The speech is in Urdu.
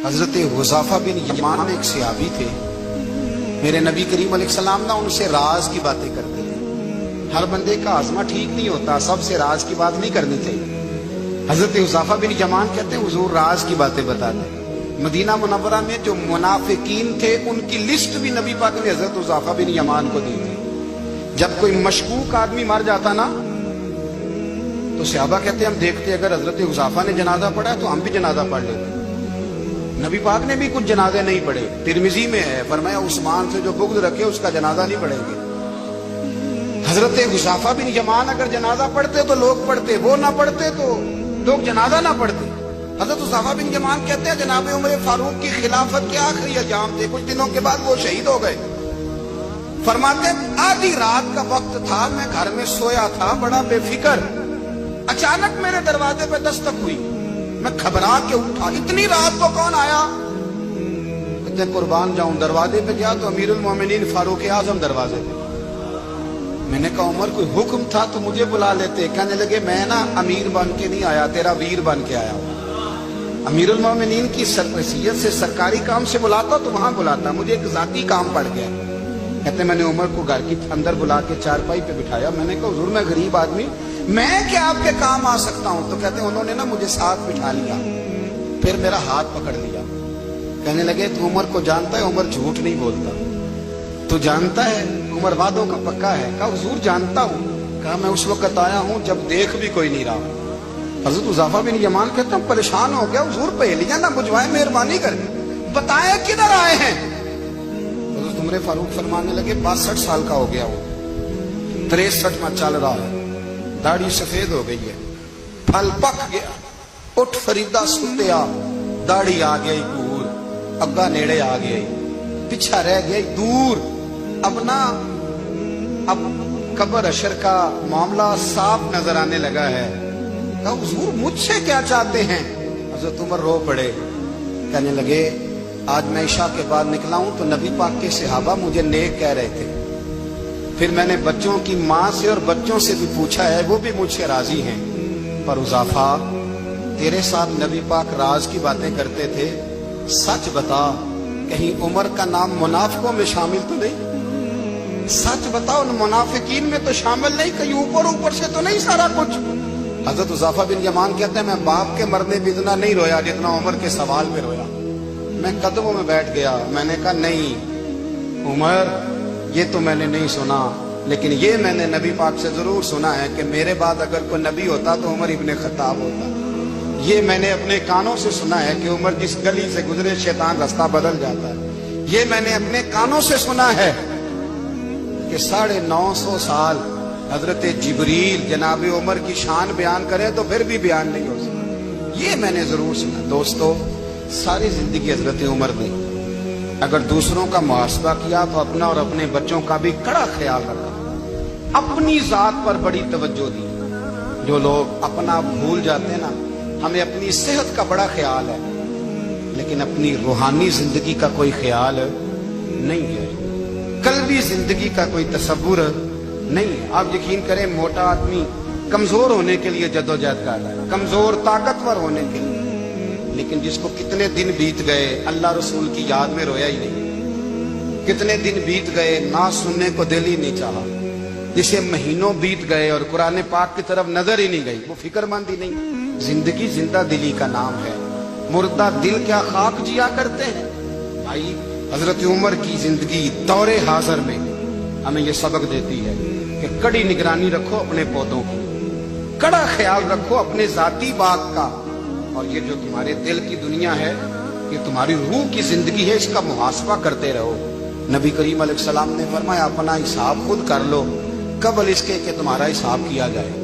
حضرت حذیفہ بن یمان ایک صحابی تھے. میرے نبی کریم علیہ السلام نا ان سے راز کی باتیں کرتے تھے. ہر بندے کا ہاضمہ ٹھیک نہیں ہوتا, سب سے راز کی بات نہیں کرنی چاہیے. حضرت حذیفہ بن یمان کہتے ہیں حضور راز کی باتیں بتاتے. مدینہ منورہ میں جو منافقین تھے ان کی لسٹ بھی نبی پاک نے حضرت حذیفہ بن یمان کو دی تھی. جب کوئی مشکوک آدمی مر جاتا نا تو صحابہ کہتے ہیں ہم دیکھتے اگر حضرت حذیفہ نے جنازہ پڑھا تو ہم بھی جنازہ پڑھ لیتے. نبی پاک نے بھی کچھ جنازے نہیں پڑھے. ترمذی میں ہے, فرمایا عثمان سے جو بغض رکھے اس کا جنازہ نہیں پڑھیں گے. حضرت حذیفہ بن یمان اگر جنازہ پڑھتے تو لوگ پڑھتے, وہ نہ پڑھتے تو لوگ جنازہ نہ پڑھتے. حضرت حذیفہ بن یمان کہتے ہیں جناب عمر فاروق کی خلافت کے آخری ایام تھے, کچھ دنوں کے بعد وہ شہید ہو گئے. فرماتے آدھی رات کا وقت تھا, میں گھر میں سویا تھا بڑا بے فکر, اچانک میرے دروازے پہ دستک ہوئی, میں گھبرا کے اٹھا. اتنی رات کو کون آیا؟ کہتے ہیں قربان جاؤں, دروازے پہ گیا تو امیر المومنین فاروق اعظم دروازے پہ. میں نے کہا عمر کوئی حکم تھا تو مجھے بلا لیتے. کہنے لگے میں نا امیر بن کے نہیں آیا, تیرا ویر بن کے آیا ہوں. امیر المومنین کی سرپرسیت سے سرکاری کام سے بلاتا تو وہاں بلاتا, مجھے ایک ذاتی کام پڑ گیا. کہتے میں نے عمر کو گھر کی اندر بلا کے چارپائی پہ بٹھایا. میں نے کہا حضور میں غریب آدمی, میں کیا آپ کے کام آ سکتا ہوں؟ تو کہتے ہیں انہوں نے نا مجھے ساتھ بٹھا لیا, پھر میرا ہاتھ پکڑ لیا. کہنے لگے تو عمر کو جانتا ہے؟ عمر جھوٹ نہیں بولتا. تو جانتا ہے عمر وعدوں کا پکا ہے؟ کہا حضور جانتا ہوں. کہا میں اس وقت آیا ہوں جب دیکھ بھی کوئی نہیں رہا. حضرت حذیفہ بن یمان کہتے ہیں پریشان ہو گیا, حضور پہلیاں نہ بجھوائیں, مہربانی کر بتائیں کدھر آئے ہیں. حضرت عمر فاروق فرمانے لگے 62 سال کا ہو گیا ہوں, 63 میں چل رہا ہے, داڑھی سفید ہو گئی ہے, پھل پک گیا, اٹھ فریدہ ستیا, داڑھی آ گئی دور, اگا نیڑے آ گئی, پیچھا رہ گئی دور. اب نا اب قبر اشر کا معاملہ صاف نظر آنے لگا ہے. کہا حضور مجھ سے کیا چاہتے ہیں؟ حضرت عمر رو پڑے. کہنے لگے آج میں عشاء کے بعد نکلا ہوں تو نبی پاک کے صحابہ مجھے نیک کہہ رہے تھے. پھر میں نے بچوں کی ماں سے اور بچوں سے بھی پوچھا ہے, وہ بھی مجھ سے راضی ہیں. پر حذیفہ تیرے ساتھ نبی پاک راز کی باتیں کرتے تھے, سچ بتا کہیں عمر کا نام منافقوں میں شامل تو نہیں؟ سچ بتا ان منافقین میں تو شامل نہیں, کہیں اوپر سے تو نہیں سارا کچھ؟ حضرت حذیفہ بن یمان کہتے ہیں میں باپ کے مرنے بھی اتنا نہیں رویا جتنا عمر کے سوال میں رویا. میں قدموں میں بیٹھ گیا. میں نے کہا نہیں عمر, یہ تو میں نے نہیں سنا, لیکن یہ میں نے نبی پاک سے ضرور سنا ہے کہ میرے بعد اگر کوئی نبی ہوتا تو عمر ابن خطاب ہوتا. یہ میں نے اپنے کانوں سے سنا ہے کہ عمر جس گلی سے گزرے شیطان رستہ بدل جاتا ہے. یہ میں نے اپنے کانوں سے سنا ہے کہ 950 سال حضرت جبریل جناب عمر کی شان بیان کرے تو پھر بھی بیان نہیں ہو سکتا. یہ میں نے ضرور سنا. دوستو ساری زندگی حضرت عمر نے اگر دوسروں کا محاسبہ کیا تو اپنا اور اپنے بچوں کا بھی کڑا خیال رکھا, اپنی ذات پر بڑی توجہ دی. جو لوگ اپنا بھول جاتے ہیں نا, ہمیں اپنی صحت کا بڑا خیال ہے لیکن اپنی روحانی زندگی کا کوئی خیال نہیں ہے, قلبی زندگی کا کوئی تصور نہیں ہے. آپ یقین کریں موٹا آدمی کمزور ہونے کے لیے جدوجہد کر رہا ہے, کمزور طاقتور ہونے کے لیے, لیکن جس کو کتنے دن بیت گئے اللہ رسول کی یاد میں رویا ہی نہیں, کتنے دن بیت گئے نہ سننے کو دل ہی نہیں چاہا, جسے مہینوں بیت گئے اور قرآن پاک کی طرف نظر ہی نہیں گئی, وہ فکر مند ہی نہیں. زندگی زندہ دلی کا نام ہے, مردہ دل کیا خاک جیا کرتے ہیں. بھائی حضرت عمر کی زندگی دور حاضر میں ہمیں یہ سبق دیتی ہے کہ کڑی نگرانی رکھو اپنے پودوں کی, کڑا خیال رکھو اپنے ذاتی باغ کا, اور یہ جو تمہارے دل کی دنیا ہے یہ تمہاری روح کی زندگی ہے, اس کا محاسبہ کرتے رہو. نبی کریم علیہ السلام نے فرمایا اپنا حساب خود کر لو قبل اس کے کہ تمہارا حساب کیا جائے.